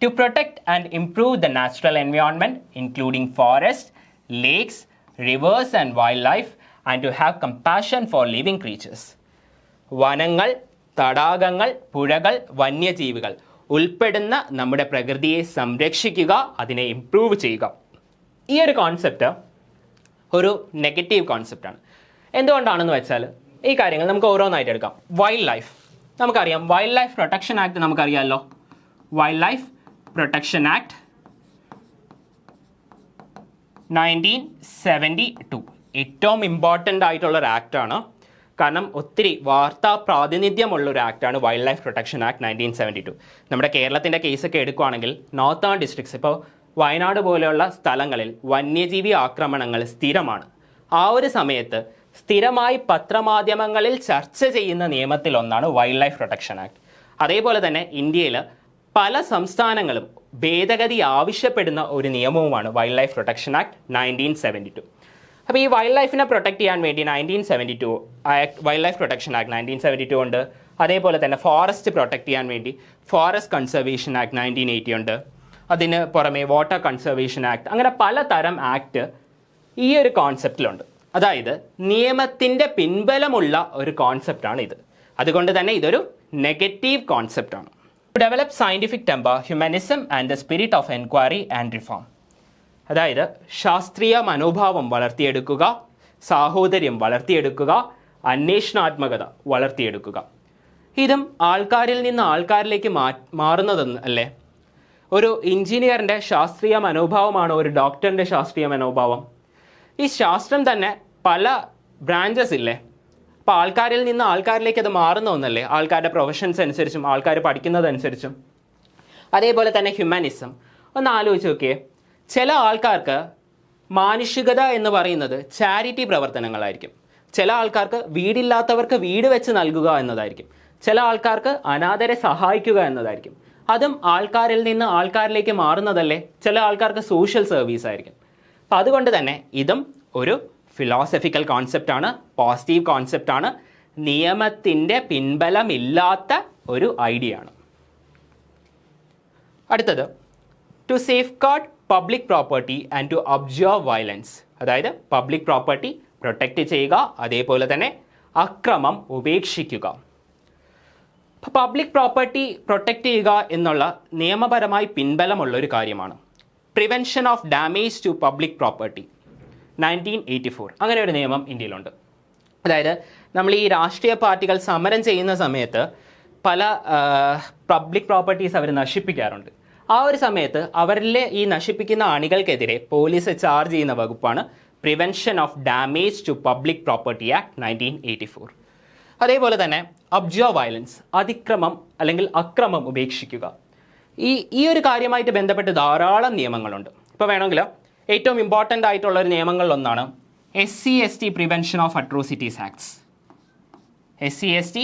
To protect and improve the natural environment, including forests, lakes, rivers and wildlife, and to have compassion for living creatures. വനങ്ങൾ, തടാകങ്ങൾ, പുഴകൾ, വന്യജീവികൾ ഉൾപ്പെടുന്ന നമ്മുടെ പ്രകൃതിയെ സംരക്ഷിക്കുക, അതിനെ ഇംപ്രൂവ് ചെയ്യുക. ഈ ഒരു കോൺസെപ്റ്റ് ഒരു നെഗറ്റീവ് കോൺസെപ്റ്റാണ്. എന്തുകൊണ്ടാണെന്ന് വെച്ചാൽ ഈ കാര്യങ്ങൾ നമുക്ക് ഓരോന്നായിട്ട് എടുക്കാം. വൈൽഡ് ലൈഫ് നമുക്കറിയാം, വൈൽഡ് ലൈഫ് പ്രൊട്ടക്ഷൻ ആക്ട് നമുക്കറിയാമല്ലോ. വൈൽഡ് ലൈഫ് പ്രൊട്ടക്ഷൻ ആക്ട് 1972 ഏറ്റവും ഇമ്പോർട്ടൻ്റ് ആയിട്ടുള്ളൊരു ആക്റ്റാണ്. കാരണം ഒത്തിരി വാർത്താ പ്രാതിനിധ്യമുള്ളൊരു ആക്റ്റാണ് വൈൽഡ് ലൈഫ് പ്രൊട്ടക്ഷൻ ആക്ട് 1972. നമ്മുടെ കേരളത്തിൻ്റെ കേസൊക്കെ എടുക്കുകയാണെങ്കിൽ നോർത്തേൺ ഡിസ്ട്രിക്ട്സ്, ഇപ്പോൾ വയനാട് പോലെയുള്ള സ്ഥലങ്ങളിൽ വന്യജീവി ആക്രമണങ്ങൾ സ്ഥിരമാണ്. ആ ഒരു സമയത്ത് സ്ഥിരമായി പത്രമാധ്യമങ്ങളിൽ ചർച്ച ചെയ്യുന്ന നിയമത്തിലൊന്നാണ് വൈൽഡ് ലൈഫ് പ്രൊട്ടക്ഷൻ ആക്ട്. അതേപോലെ തന്നെ ഇന്ത്യയിൽ പല സംസ്ഥാനങ്ങളും ഭേദഗതി ആവശ്യപ്പെടുന്ന ഒരു നിയമവുമാണ് വൈൽഡ് ലൈഫ് പ്രൊട്ടക്ഷൻ ആക്ട് 1972. അപ്പോൾ ഈ വൈൽഡ് ലൈഫിനെ പ്രൊട്ടക്ട് ചെയ്യാൻ വേണ്ടി 1972 വൈൽഡ് ലൈഫ് പ്രൊട്ടക്ഷൻ ആക്ട് 1972 ഉണ്ട്. അതേപോലെ തന്നെ ഫോറസ്റ്റ് പ്രൊട്ടക്ട് ചെയ്യാൻ വേണ്ടി ഫോറസ്റ്റ് കൺസർവേഷൻ ആക്ട് 1980 ഉണ്ട്. അതിന് പുറമെ വാട്ടർ കൺസർവേഷൻ ആക്ട്, അങ്ങനെ പലതരം ആക്ട് ഈ ഒരു കോൺസെപ്റ്റിലുണ്ട്. അതായത് നിയമത്തിൻ്റെ പിൻബലമുള്ള ഒരു കോൺസെപ്റ്റാണ് ഇത്. അതുകൊണ്ട് തന്നെ ഇതൊരു നെഗറ്റീവ് കോൺസെപ്റ്റാണ്. Develop scientific temper, humanism and the spirit of enquiry and reform. അതായത് ശാസ്ത്രീയ മനോഭാവം വളർത്തിയെടുക്കുക, സാഹോദര്യം വളർത്തിയെടുക്കുക, അന്വേഷണാത്മകത വളർത്തിയെടുക്കുക. ഇതും ആൾക്കാരിൽ നിന്ന് ആൾക്കാരിലേക്ക് മാറുന്നതെന്ന് അല്ലേ. ഒരു എഞ്ചിനീയറിൻ്റെ ശാസ്ത്രീയ മനോഭാവമാണ് ഒരു ഡോക്ടറിൻ്റെ ശാസ്ത്രീയ മനോഭാവം. ഈ ശാസ്ത്രം തന്നെ പല ബ്രാഞ്ചസ് ഇല്ലേ. അപ്പോൾ ആൾക്കാരിൽ നിന്ന് ആൾക്കാരിലേക്ക് അത് മാറുന്ന ഒന്നല്ലേ, ആൾക്കാരുടെ പ്രൊഫഷൻസ് അനുസരിച്ചും ആൾക്കാർ പഠിക്കുന്നതനുസരിച്ചും. അതേപോലെ തന്നെ ഹ്യൂമാനിസം ഒന്ന് ആലോചിച്ച് നോക്കിയേ. ചില ആൾക്കാർക്ക് മാനുഷികത എന്ന് പറയുന്നത് ചാരിറ്റി പ്രവർത്തനങ്ങളായിരിക്കും. ചില ആൾക്കാർക്ക് വീടില്ലാത്തവർക്ക് വീട് വെച്ച് നൽകുക എന്നതായിരിക്കും. ചില ആൾക്കാർക്ക് അനാഥരെ സഹായിക്കുക എന്നതായിരിക്കും. അതും ആൾക്കാരിൽ നിന്ന് ആൾക്കാരിലേക്ക് മാറുന്നതല്ലേ. ചില ആൾക്കാർക്ക് സോഷ്യൽ സർവീസ് ആയിരിക്കും. അപ്പം അതുകൊണ്ട് തന്നെ ഇതും ഒരു ഫിലോസഫിക്കൽ കോൺസെപ്റ്റാണ്, പോസിറ്റീവ് കോൺസെപ്റ്റാണ്, നിയമത്തിൻ്റെ പിൻബലമില്ലാത്ത ഒരു ഐഡിയ ആണ്. അടുത്തത് to safeguard public property and to observe violence. അതായത് പബ്ലിക് പ്രോപ്പർട്ടി പ്രൊട്ടക്റ്റ് ചെയ്യുക, അതേപോലെ തന്നെ അക്രമം ഉപേക്ഷിക്കുക. പബ്ലിക് പ്രോപ്പർട്ടി പ്രൊട്ടക്റ്റ് ചെയ്യുക എന്നുള്ള നിയമപരമായി പിൻബലമുള്ളൊരു കാര്യമാണ്. Prevention of damage to public property 1984 അങ്ങനെ ഒരു നിയമം ഇന്ത്യയിലുണ്ട്. അതായത് നമ്മൾ ഈ രാഷ്ട്രീയ പാർട്ടികൾ സമരം ചെയ്യുന്ന സമയത്ത് പല പബ്ലിക് പ്രോപ്പർട്ടീസ് അവർ നശിപ്പിക്കാറുണ്ട്. ആ ഒരു സമയത്ത് അവരിലെ ഈ നശിപ്പിക്കുന്ന അണികൾക്കെതിരെ പോലീസ് ചാർജ് ചെയ്യുന്ന വകുപ്പാണ് prevention of damage to public property act 1984. അതേപോലെ തന്നെ ഒബ്സർവ് വയലൻസ്, അതിക്രമം അല്ലെങ്കിൽ അക്രമം ഉപേക്ഷിക്കുക. ഈ ഒരു കാര്യമായിട്ട് ബന്ധപ്പെട്ട് ധാരാളം നിയമങ്ങളുണ്ട്. ഇപ്പോൾ വേണമെങ്കിൽ ഏറ്റവും ഇമ്പോർട്ടൻ്റ് ആയിട്ടുള്ള ഒരു നിയമങ്ങളിലൊന്നാണ് SC/ST prevention of atrocities acts. SC/ST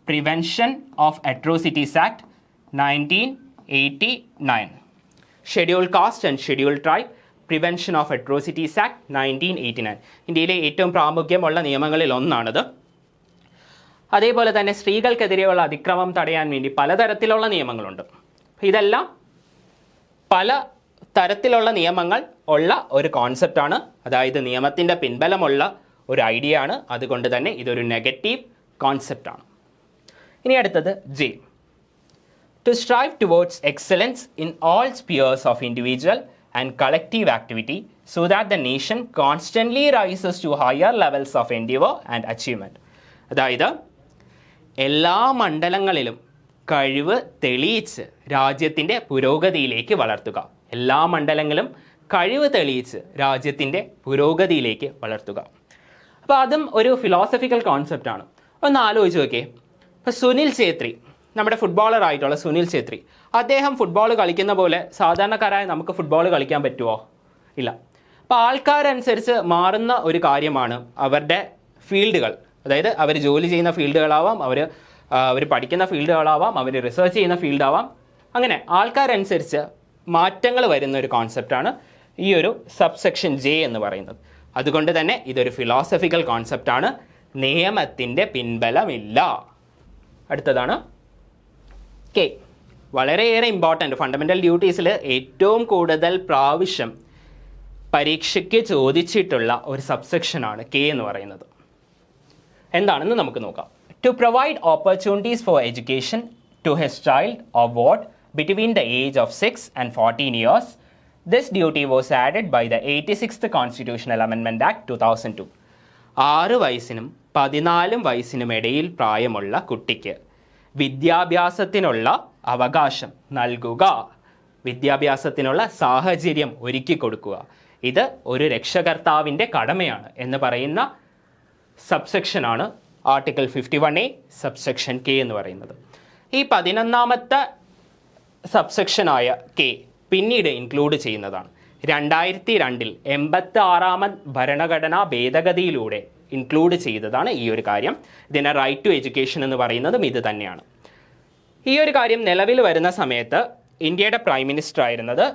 prevention of atrocities act 1989. Schedule caste and schedule tribe prevention of atrocities act 1989. ഇന്ത്യയിലെ ഏറ്റവും പ്രാമുഖ്യമുള്ള നിയമങ്ങളിൽ ഒന്നാണിത്. അതേപോലെ തന്നെ സ്ത്രീകൾക്കെതിരെയുള്ള അതിക്രമം തടയാൻ വേണ്ടി പലതരത്തിലുള്ള നിയമങ്ങളുണ്ട്. ഇതെല്ലാം പല തരത്തിലുള്ള നിയമങ്ങൾ ഉള്ള ഒരു കോൺസെപ്റ്റാണ്, അതായത് നിയമത്തിൻ്റെ പിൻബലമുള്ള ഒരു ഐഡിയ ആണ്. അതുകൊണ്ട് തന്നെ ഇതൊരു നെഗറ്റീവ് കോൺസെപ്റ്റാണ്. ഇനി അടുത്തത് J. To strive towards excellence in all spheres of individual and collective activity so that the nation constantly rises to higher levels of endeavour and achievement. അതായത് എല്ലാ മണ്ഡലങ്ങളിലും കഴിവ് തെളിയിച്ച് രാജ്യത്തിൻ്റെ പുരോഗതിയിലേക്ക് വളർത്തുക. എല്ലാ മണ്ഡലങ്ങളും കഴിവ് തെളിയിച്ച് രാജ്യത്തിൻ്റെ പുരോഗതിയിലേക്ക് വളർത്തുക. അപ്പോൾ അതും ഒരു ഫിലോസഫിക്കൽ കോൺസെപ്റ്റാണ്. ഒന്ന് ആലോചിച്ച് നോക്കിയേ. ഇപ്പോൾ സുനിൽ ഛേത്രി, നമ്മുടെ ഫുട്ബോളറായിട്ടുള്ള സുനിൽ ഛേത്രി, അദ്ദേഹം ഫുട്ബോൾ കളിക്കുന്ന പോലെ സാധാരണക്കാരായ നമുക്ക് ഫുട്ബോൾ കളിക്കാൻ പറ്റുമോ? ഇല്ല. അപ്പോൾ ആൾക്കാരനുസരിച്ച് മാറുന്ന ഒരു കാര്യമാണ് അവരുടെ ഫീൽഡുകൾ. അതായത് അവർ ജോലി ചെയ്യുന്ന ഫീൽഡുകളാവാം, അവർ പഠിക്കുന്ന ഫീൽഡുകളാവാം, അവർ റിസർച്ച് ചെയ്യുന്ന ഫീൽഡാവാം. അങ്ങനെ ആൾക്കാരനുസരിച്ച് മാറ്റങ്ങൾ വരുന്ന ഒരു കോൺസെപ്റ്റാണ് ഈ ഒരു സബ്സെക്ഷൻ ജെ എന്ന് പറയുന്നത്. അതുകൊണ്ട് തന്നെ ഇതൊരു ഫിലോസഫിക്കൽ കോൺസെപ്റ്റാണ്. നിയമത്തിൻ്റെ പിൻബലമില്ല. അടുത്തതാണ് കെ. വളരെയേറെ ഇമ്പോർട്ടൻ്റ്, ഫണ്ടമെൻ്റൽ ഡ്യൂട്ടീസിൽ ഏറ്റവും കൂടുതൽ പ്രാവശ്യം പരീക്ഷയ്ക്ക് ചോദിച്ചിട്ടുള്ള ഒരു സബ്സെക്ഷനാണ് കെ എന്ന് പറയുന്നത്. എന്താണെന്ന് നമുക്ക് നോക്കാം. To provide opportunities for education to his child or what between the age of 6 and 14 years. This duty was added by the 86th Constitutional Amendment Act 2002. 6 വയസ്സിനും 14 വയസ്സിനും ഇടയിൽ പ്രായമുള്ള കുട്ടിക്ക് വിദ്യാഭ്യാസത്തിനുള്ള അവകാശം നൽകുക, വിദ്യാഭ്യാസത്തിനുള്ള സാഹചര്യം ഒരുക്കി കൊടുക്കുക. ഇത് ഒരു രക്ഷകർത്താവിൻ്റെ കടമയാണ് എന്ന് പറയുന്ന സബ്സെക്ഷനാണ് ആർട്ടിക്കിൾ 51A സബ്സെക്ഷൻ കെ എന്ന് പറയുന്നത്. ഈ 11ാമത്തെ സബ്സെക്ഷനായ കെ പിന്നീട് ഇൻക്ലൂഡ് ചെയ്യുന്നതാണ്. 2002 86ാമത് ഭരണഘടനാ ഭേദഗതിയിലൂടെ ഇൻക്ലൂഡ് ചെയ്തതാണ് ഈ ഒരു കാര്യം. ഇതിനെ റൈറ്റ് ടു എഡ്യൂക്കേഷൻ എന്ന് പറയുന്നതും ഇത് തന്നെയാണ്. ഈ ഒരു കാര്യം നിലവിൽ വരുന്ന സമയത്ത് ഇന്ത്യയുടെ പ്രൈം മിനിസ്റ്റർ ആയിരുന്നത്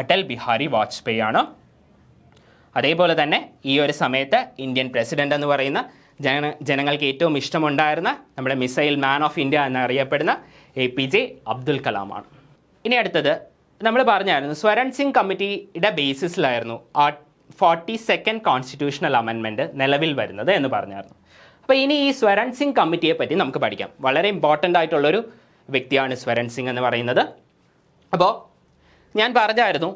അടൽ ബിഹാരി വാജ്പേയി ആണ്. അതേപോലെ തന്നെ ഈ ഒരു സമയത്ത് ഇന്ത്യൻ പ്രസിഡന്റ് എന്ന് പറയുന്ന ജനങ്ങൾക്ക് ഏറ്റവും ഇഷ്ടമുണ്ടായിരുന്ന നമ്മുടെ മിസൈൽ മാൻ ഓഫ് ഇന്ത്യ എന്നറിയപ്പെടുന്ന APJ അബ്ദുൽ കലാമാണ്. ഇനി അടുത്തത് നമ്മൾ പറഞ്ഞായിരുന്നു സ്വരൺ സിംഗ് കമ്മിറ്റിയുടെ ബേസിസിലായിരുന്നു 42nd കോൺസ്റ്റിറ്റ്യൂഷണൽ അമെൻമെൻറ്റ് നിലവിൽ വരുന്നത് എന്ന് പറഞ്ഞായിരുന്നു. അപ്പോൾ ഇനി ഈ സ്വരൺ സിംഗ് കമ്മിറ്റിയെ പറ്റി നമുക്ക് പഠിക്കാം. വളരെ ഇമ്പോർട്ടൻ്റ് ആയിട്ടുള്ളൊരു വ്യക്തിയാണ് സ്വരൺ സിംഗ് എന്ന് പറയുന്നത്. അപ്പോൾ ഞാൻ പറഞ്ഞായിരുന്നു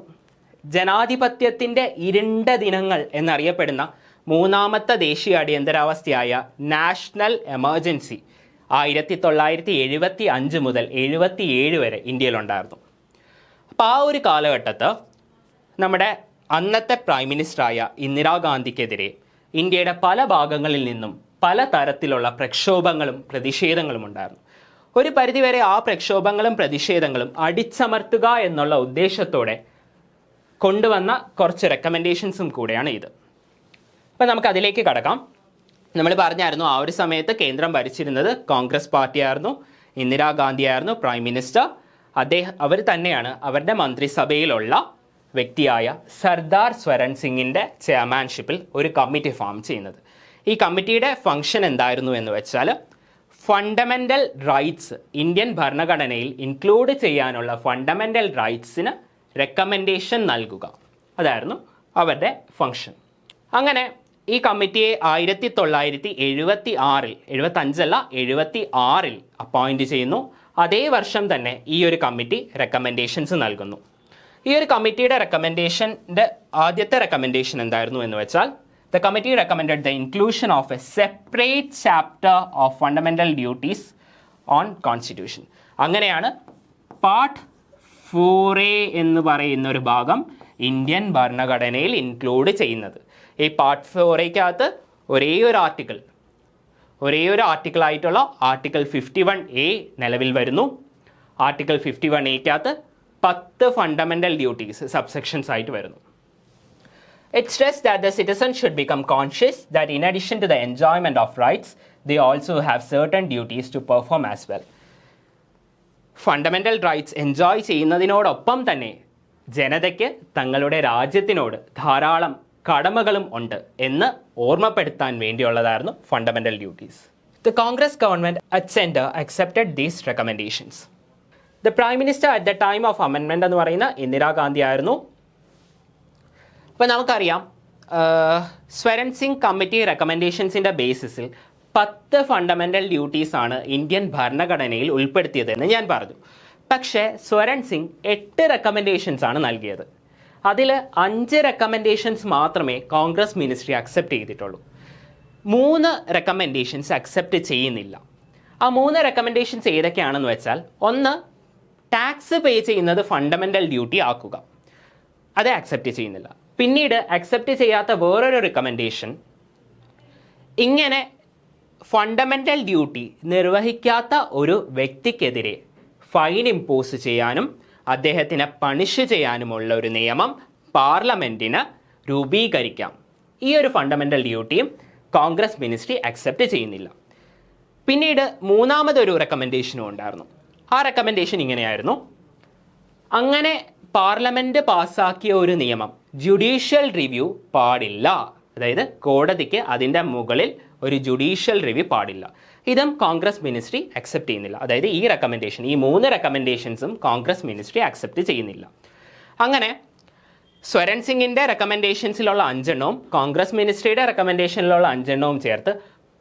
ജനാധിപത്യത്തിൻ്റെ ഇരുണ്ട ദിനങ്ങൾ എന്നറിയപ്പെടുന്ന 3ാമത്തെ ദേശീയ അടിയന്തരാവസ്ഥയായ നാഷണൽ എമർജൻസി 1975 മുതൽ 77 വരെ ഇന്ത്യയിലുണ്ടായിരുന്നു. അപ്പോൾ ആ ഒരു കാലഘട്ടത്ത് നമ്മുടെ അന്നത്തെ പ്രൈം മിനിസ്റ്ററായ ഇന്ദിരാഗാന്ധിക്കെതിരെ ഇന്ത്യയുടെ പല ഭാഗങ്ങളിൽ നിന്നും പല തരത്തിലുള്ള പ്രക്ഷോഭങ്ങളും പ്രതിഷേധങ്ങളും ഉണ്ടായിരുന്നു. ഒരു പരിധിവരെ ആ പ്രക്ഷോഭങ്ങളും പ്രതിഷേധങ്ങളും അടിച്ചമർത്തുക എന്നുള്ള ഉദ്ദേശത്തോടെ കൊണ്ടുവന്ന കുറച്ച് റെക്കമെൻഡേഷൻസും കൂടെയാണ് ഇത്. അപ്പം നമുക്ക് അതിലേക്ക് കടക്കാം. നമ്മൾ പറഞ്ഞായിരുന്നു ആ ഒരു സമയത്ത് കേന്ദ്രം ഭരിച്ചിരുന്നത് കോൺഗ്രസ് പാർട്ടിയായിരുന്നു, ഇന്ദിരാഗാന്ധി ആയിരുന്നു പ്രൈം മിനിസ്റ്റർ. അവർ തന്നെയാണ് അവരുടെ മന്ത്രിസഭയിലുള്ള വ്യക്തിയായ സർദാർ സ്വരൺ സിംഗിൻ്റെ ചെയർമാൻഷിപ്പിൽ ഒരു കമ്മിറ്റി ഫോം ചെയ്യുന്നത്. ഈ കമ്മിറ്റിയുടെ ഫംഗ്ഷൻ എന്തായിരുന്നു എന്ന് വെച്ചാൽ ഫണ്ടമെൻ്റൽ റൈറ്റ്സ്, ഇന്ത്യൻ ഭരണഘടനയിൽ ഇൻക്ലൂഡ് ചെയ്യാനുള്ള ഫണ്ടമെൻ്റൽ റൈറ്റ്സിന് റെക്കമെൻഡേഷൻ നൽകുക, അതായിരുന്നു അവരുടെ ഫംഗ്ഷൻ. അങ്ങനെ ഈ കമ്മിറ്റിയെ 1975 അപ്പോയിൻറ്റ് ചെയ്യുന്നു. അതേ വർഷം തന്നെ ഈ ഒരു കമ്മിറ്റി റെക്കമെൻഡേഷൻസ് നൽകുന്നു. ഈ ഒരു കമ്മിറ്റിയുടെ റെക്കമെൻഡേഷൻ്റെ ആദ്യത്തെ റെക്കമെൻഡേഷൻ എന്തായിരുന്നു എന്ന് വെച്ചാൽ the committee recommended the inclusion of a separate chapter of fundamental duties on constitution. അങ്ങനെയാണ് പാർട്ട് 4A എന്ന് പറയുന്ന ഒരു ഭാഗം ഇന്ത്യൻ ഭരണഘടനയിൽ ഇൻക്ലൂഡ് ചെയ്യുന്നത്. ഈ പാർട്ട് 4Aക്കകത്ത് ഒരേ ഒരു ആർട്ടിക്കിളായിട്ടുള്ള ആർട്ടിക്കിൾ 51A നിലവിൽ വരുന്നു. ആർട്ടിക്കിൾ 51Aക്കകത്ത് 10 ഫണ്ടമെൻ്റൽ ഡ്യൂട്ടീസ് സബ്സെക്ഷൻസ് ആയിട്ട് വരുന്നു. It stressed that the citizens should become conscious that in addition to the enjoyment of rights, they also have certain duties to perform as well. Fundamental rights enjoy ചെയ്യുന്നതിനോടൊപ്പം തന്നെ ജനതയ്ക്ക് തങ്ങളുടെ രാജ്യത്തിനോട് ധാരാളം കടമകളും ഉണ്ട് എന്ന് ഓർമ്മപ്പെടുത്താൻ വേണ്ടിയുള്ളതായിരുന്നു fundamental duties. The Congress government at centre accepted these recommendations. The prime minister at the time of amendment എന്ന് പറയുന്ന ഇന്ദിരാഗാന്ധി ആയിരുന്നു. അപ്പോൾ നമുക്കറിയാം സ്വരൺ സിംഗ് കമ്മിറ്റി റെക്കമെൻഡേഷൻസിൻ്റെ ബേസിസിൽ 10 ഫണ്ടമെൻ്റൽ ഡ്യൂട്ടീസാണ് ഇന്ത്യൻ ഭരണഘടനയിൽ ഉൾപ്പെടുത്തിയതെന്ന് ഞാൻ പറഞ്ഞു. പക്ഷേ സ്വരൺ സിംഗ് 8 റെക്കമെൻഡേഷൻസ് ആണ് നൽകിയത്. അതിൽ 5 റെക്കമെൻഡേഷൻസ് മാത്രമേ കോൺഗ്രസ് മിനിസ്ട്രി അക്സെപ്റ്റ് ചെയ്തിട്ടുള്ളൂ. 3 റെക്കമെൻഡേഷൻസ് അക്സെപ്റ്റ് ചെയ്യുന്നില്ല. ആ 3 റെക്കമെൻഡേഷൻസ് ഏതൊക്കെയാണെന്ന് വെച്ചാൽ, ഒന്ന്, ടാക്സ് പേ ചെയ്യുന്നത് ഫണ്ടമെൻ്റൽ ഡ്യൂട്ടി ആക്കുക, അത് അക്സെപ്റ്റ് ചെയ്യുന്നില്ല. പിന്നീട് അക്സെപ്റ്റ് ചെയ്യാത്ത വേറൊരു റെക്കമെൻഡേഷൻ, ഇങ്ങനെ ഫണ്ടമെൻ്റൽ ഡ്യൂട്ടി നിർവഹിക്കാത്ത ഒരു വ്യക്തിക്കെതിരെ ഫൈൻ ഇമ്പോസ് ചെയ്യാനും അദ്ദേഹത്തിനെ പണിഷ് ചെയ്യാനുമുള്ള ഒരു നിയമം പാർലമെൻറ്റിന് രൂപീകരിക്കാം. ഈ ഒരു ഫണ്ടമെൻ്റൽ ഡ്യൂട്ടിയും കോൺഗ്രസ് മിനിസ്ട്രി അക്സെപ്റ്റ് ചെയ്യുന്നില്ല. പിന്നീട് മൂന്നാമതൊരു റെക്കമെൻഡേഷനും ഉണ്ടായിരുന്നു. ആ റെക്കമെൻഡേഷൻ ഇങ്ങനെയായിരുന്നു: അങ്ങനെ പാർലമെൻറ്റ് പാസ്സാക്കിയ ഒരു നിയമം ജുഡീഷ്യൽ റിവ്യൂ പാടില്ല. അതായത് കോടതിക്ക് അതിൻ്റെ മുകളിൽ ഒരു ജുഡീഷ്യൽ റിവ്യൂ പാടില്ല. ഇതും കോൺഗ്രസ് മിനിസ്ട്രി അക്സെപ്റ്റ് ചെയ്യുന്നില്ല. അതായത് ഈ 3 റെക്കമെൻഡേഷൻസും കോൺഗ്രസ് മിനിസ്ട്രി അക്സെപ്റ്റ് ചെയ്യുന്നില്ല. അങ്ങനെ സ്വരൺ സിംഗിൻ്റെ റെക്കമെൻഡേഷൻസിലുള്ള 5 കോൺഗ്രസ് മിനിസ്ട്രിയുടെ റെക്കമെൻഡേഷനിലുള്ള 5 ചേർത്ത്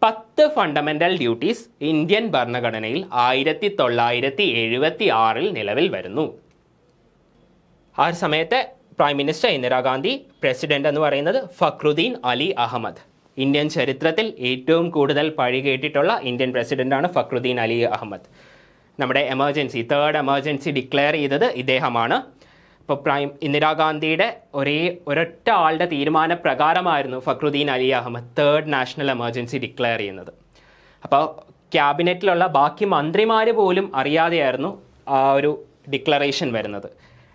10 ഫണ്ടമെൻ്റൽ ഡ്യൂട്ടീസ് ഇന്ത്യൻ ഭരണഘടനയിൽ 1976 നിലവിൽ വരുന്നു. ആ സമയത്തെ പ്രൈം മിനിസ്റ്റർ ഇന്ദിരാഗാന്ധി, പ്രസിഡന്റ് എന്ന് പറയുന്നത് ഫക്രുദ്ദീൻ അലി അഹമ്മദ്. ഇന്ത്യൻ ചരിത്രത്തിൽ ഏറ്റവും കൂടുതൽ പഴി കേട്ടിട്ടുള്ള ഇന്ത്യൻ പ്രസിഡന്റാണ് ഫക്രുദ്ദീൻ അലി അഹമ്മദ്. നമ്മുടെ തേർഡ് എമർജൻസി ഡിക്ലെയർ ചെയ്തത് ഇദ്ദേഹമാണ്. ഇപ്പോൾ ഇന്ദിരാഗാന്ധിയുടെ ഒരൊറ്റ ആളുടെ തീരുമാനപ്രകാരമായിരുന്നു Fakhruddin Ali Ahmed third national emergency declare ചെയ്യുന്നത്. അപ്പോൾ ക്യാബിനറ്റിലുള്ള ബാക്കി മന്ത്രിമാർ പോലും അറിയാതെയായിരുന്നു ആ ഒരു ഡിക്ലറേഷൻ വരുന്നത്.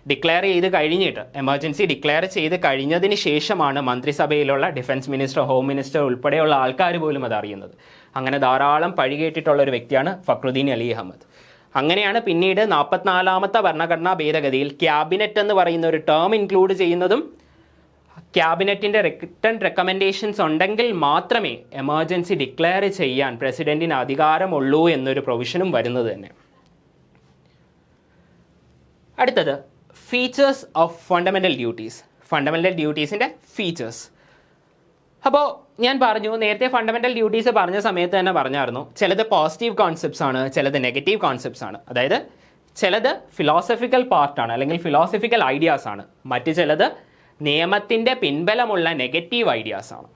ഡിക്ലെയർ ചെയ്ത് കഴിഞ്ഞിട്ട്, എമർജൻസി ഡിക്ലെയർ ചെയ്ത് കഴിഞ്ഞതിന് ശേഷമാണ് മന്ത്രിസഭയിലുള്ള ഡിഫൻസ് മിനിസ്റ്റർ, ഹോം മിനിസ്റ്റർ ഉൾപ്പെടെയുള്ള ആൾക്കാർ പോലും അത് അറിയുന്നത്. അങ്ങനെ ധാരാളം പഴി കേട്ടിട്ടുള്ള ഒരു വ്യക്തിയാണ് ഫക്രുദ്ദീൻ അലി അഹമ്മദ്. അങ്ങനെയാണ് പിന്നീട് 44ാമത്തെ ഭരണഘടനാ ഭേദഗതിയിൽ ക്യാബിനറ്റ് എന്ന് പറയുന്ന ഒരു ടേം ഇൻക്ലൂഡ് ചെയ്യുന്നതും ക്യാബിനറ്റിൻ്റെ റിട്ടൺ റെക്കമെൻഡേഷൻസ് ഉണ്ടെങ്കിൽ മാത്രമേ എമർജൻസി ഡിക്ലെയർ ചെയ്യാൻ പ്രസിഡന്റിന് അധികാരമുള്ളൂ എന്നൊരു പ്രൊവിഷനും വരുന്നത് തന്നെ. അടുത്തത് features of fundamental duties. Fundamental ഡ്യൂട്ടീസിൻ്റെ ഫീച്ചേഴ്സ്. അപ്പോൾ ഞാൻ പറഞ്ഞു, നേരത്തെ ഫണ്ടമെൻ്റൽ ഡ്യൂട്ടീസ് പറഞ്ഞ സമയത്ത് തന്നെ പറഞ്ഞായിരുന്നു, ചിലത് പോസിറ്റീവ് കോൺസെപ്റ്റ്സ് ആണ്, ചിലത് നെഗറ്റീവ് കോൺസെപ്റ്റ്സ് ആണ്. അതായത് ചിലത് ഫിലോസഫിക്കൽ പാർട്ടാണ്, അല്ലെങ്കിൽ ഫിലോസഫിക്കൽ ഐഡിയാസ് ആണ്. മറ്റ് ചിലത് നിയമത്തിൻ്റെ പിൻബലമുള്ള നെഗറ്റീവ് ഐഡിയാസ് ആണ്.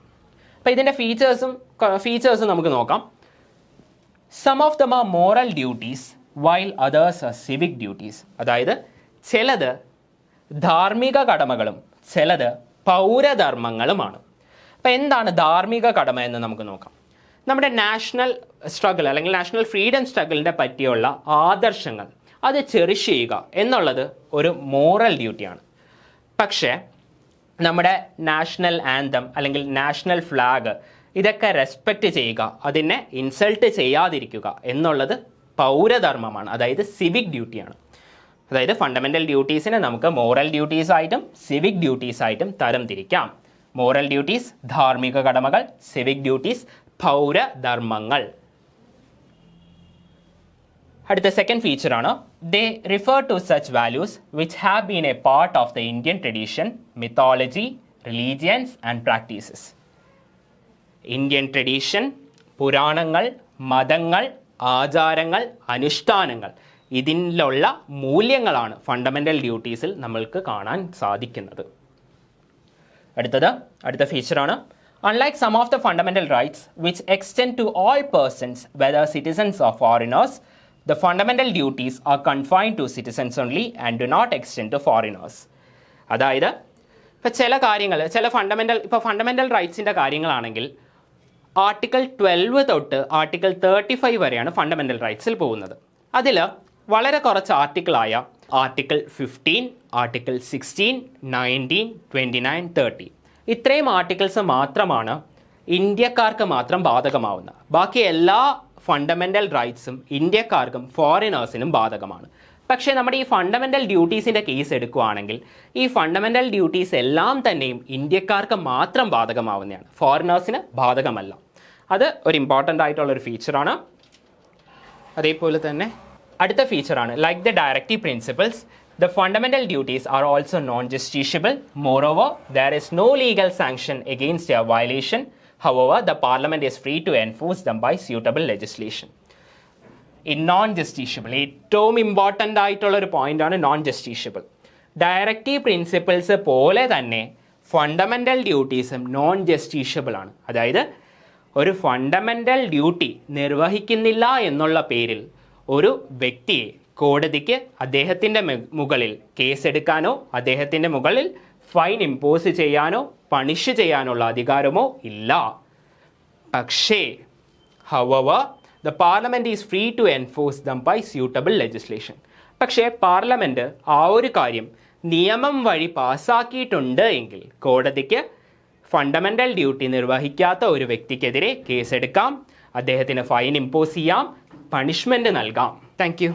അപ്പോൾ ഇതിൻ്റെ ഫീച്ചേഴ്സും നമുക്ക് നോക്കാം. Some of them are moral duties while others are civic duties. അതായത് ചിലത് ധാർമ്മിക കടമകളും ചിലത് പൗരധർമ്മങ്ങളുമാണ്. അപ്പോൾ എന്താണ് ധാർമ്മിക കടമ എന്ന് നമുക്ക് നോക്കാം. നമ്മുടെ നാഷണൽ സ്ട്രഗിൾ അല്ലെങ്കിൽ നാഷണൽ ഫ്രീഡം സ്ട്രഗിളിനെ പറ്റിയുള്ള ആദർശങ്ങൾ അത് ചെറിഷ് ചെയ്യുക എന്നുള്ളത് ഒരു മോറൽ ഡ്യൂട്ടിയാണ്. പക്ഷേ നമ്മുടെ നാഷണൽ ആന്തം അല്ലെങ്കിൽ നാഷണൽ ഫ്ലാഗ് ഇതൊക്കെ റെസ്പെക്റ്റ് ചെയ്യുക, അതിനെ ഇൻസൾട്ട് ചെയ്യാതിരിക്കുക എന്നുള്ളത് പൗരധർമ്മമാണ്, അതായത് സിവിക് ഡ്യൂട്ടിയാണ്. അതായത് ഫണ്ടമെൻ്റൽ ഡ്യൂട്ടീസിനെ നമുക്ക് മോറൽ ഡ്യൂട്ടീസ് ആയിട്ടും സിവിക് ഡ്യൂട്ടീസ് ആയിട്ടും തരം തിരിക്കാം. മോറൽ ഡ്യൂട്ടീസ് ധാർമ്മിക കടമകൾ, സിവിക് ഡ്യൂട്ടീസ് പൗരധർമ്മങ്ങൾ. അടുത്ത സെക്കൻഡ് ഫീച്ചറാണ്, they refer to such values which have been a part of the Indian tradition, mythology, religions and practices. Indian tradition, പുരാണങ്ങൾ, മതങ്ങൾ, ആചാരങ്ങൾ, അനുഷ്ഠാനങ്ങൾ, ഇതിലുള്ള മൂല്യങ്ങളാണ് ഫണ്ടമെൻ്റൽ ഡ്യൂട്ടീസിൽ നമ്മൾക്ക് കാണാൻ സാധിക്കുന്നത്. അടുത്ത ഫീച്ചറാണ്, unlike some of the fundamental rights which extend to all persons whether citizens or foreigners, the fundamental duties are confined to citizens only and do not extend to foreigners. അതായത് ഇപ്പോൾ ചില കാര്യങ്ങൾ, ഫണ്ടമെൻ്റൽ റൈറ്റ്സിൻ്റെ കാര്യങ്ങളാണെങ്കിൽ ആർട്ടിക്കിൾ 12 തൊട്ട് ആർട്ടിക്കിൾ 35 വരെയാണ് ഫണ്ടമെൻ്റൽ റൈറ്റ്സിൽ പോകുന്നത്. അതിൽ വളരെ കുറച്ച് ആർട്ടിക്കിളായ ആർട്ടിക്കിൾ 15, ആർട്ടിക്കിൾ 16, 19, 29, 30 ഇത്രയും ആർട്ടിക്കിൾസ് മാത്രമാണ് ഇന്ത്യക്കാർക്ക് മാത്രം ബാധകമാവുന്നത്. ബാക്കി എല്ലാ ഫണ്ടമെൻ്റൽ റൈറ്റ്സും ഇന്ത്യക്കാർക്കും ഫോറിനേഴ്സിനും ബാധകമാണ്. പക്ഷേ നമ്മുടെ ഈ ഫണ്ടമെൻ്റൽ ഡ്യൂട്ടീസിൻ്റെ കേസ് എടുക്കുകയാണെങ്കിൽ ഈ ഫണ്ടമെൻ്റൽ ഡ്യൂട്ടീസ് എല്ലാം തന്നെയും ഇന്ത്യക്കാർക്ക് മാത്രം ബാധകമാവുന്നതാണ്, ഫോറിനേഴ്സിന് ബാധകമല്ല. അത് ഒരു ഇമ്പോർട്ടൻ്റ് ആയിട്ടുള്ളൊരു ഫീച്ചറാണ്. അതേപോലെ തന്നെ അടുത്ത ഫീച്ചറാണ് like the directive principles the fundamental duties are also non-justiciable. Moreover, there is no legal sanction against their violation. However, the parliament is free to enforce them by suitable legislation. In non-justiciable, ഏറ്റവും ഇമ്പോർട്ടൻ്റ് ആയിട്ടുള്ളൊരു പോയിൻ്റാണ് non-justiciable. ഡയറക്റ്റീവ് പ്രിൻസിപ്പിൾസ് പോലെ തന്നെ ഫണ്ടമെൻ്റൽ ഡ്യൂട്ടീസും നോൺ ജസ്റ്റീഷ്യബിൾ ആണ്. അതായത് ഒരു ഫണ്ടമെൻ്റൽ ഡ്യൂട്ടി നിർവഹിക്കുന്നില്ല എന്നുള്ള പേരിൽ ഒരു വ്യക്തിയെ കോടതിക്ക് അദ്ദേഹത്തിൻ്റെ മുകളിൽ കേസെടുക്കാനോ അദ്ദേഹത്തിൻ്റെ മുകളിൽ ഫൈൻ ഇമ്പോസ് ചെയ്യാനോ പണിഷ് ചെയ്യാനുള്ള അധികാരമോ ഇല്ല. പക്ഷേ however the parliament is free to enforce them by suitable legislation. പക്ഷേ പാർലമെൻറ്റ് ആ ഒരു കാര്യം നിയമം വഴി പാസ്സാക്കിയിട്ടുണ്ട് എങ്കിൽ കോടതിക്ക് ഫണ്ടമെൻ്റൽ ഡ്യൂട്ടി നിർവഹിക്കാത്ത ഒരു വ്യക്തിക്കെതിരെ കേസെടുക്കാം, അദ്ദേഹത്തിന് ഫൈൻ ഇമ്പോസ് ചെയ്യാം, പണിഷ്മെൻറ്റ് നൽകാം. Thank you.